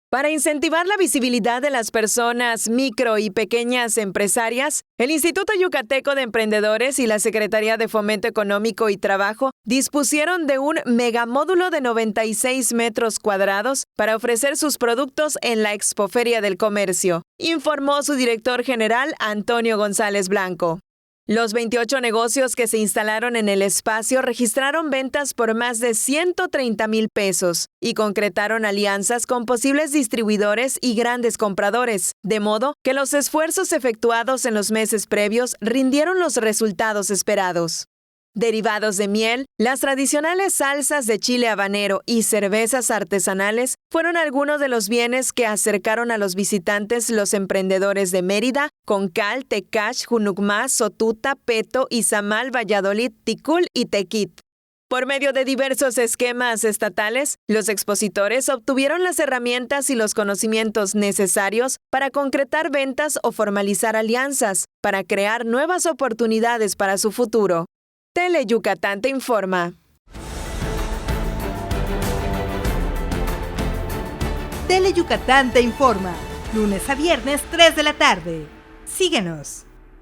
Para incentivar la visibilidad de las personas micro y pequeñas empresarias, el Instituto Yucateco de Emprendedores y la Secretaría de Fomento Económico y Trabajo dispusieron de un megamódulo de 96 metros cuadrados para ofrecer sus productos en la Expoferia del Comercio, informó su director general Antonio González Blanco. Los 28 negocios que se instalaron en el espacio registraron ventas por más de 130,000 pesos y concretaron alianzas con posibles distribuidores y grandes compradores, de modo que los esfuerzos efectuados en los meses previos rindieron los resultados esperados. Derivados de miel, las tradicionales salsas de chile habanero y cervezas artesanales fueron algunos de los bienes que acercaron a los visitantes los emprendedores de Mérida, Concal, Tecash, Junucmá, Sotuta, Peto, Izamal, Valladolid, Ticul y Tequit. Por medio de diversos esquemas estatales, los expositores obtuvieron las herramientas y los conocimientos necesarios para concretar ventas o formalizar alianzas, para crear nuevas oportunidades para su futuro. Tele Yucatán te informa. Tele Yucatán te informa. Lunes a viernes, 3 de la tarde. Síguenos.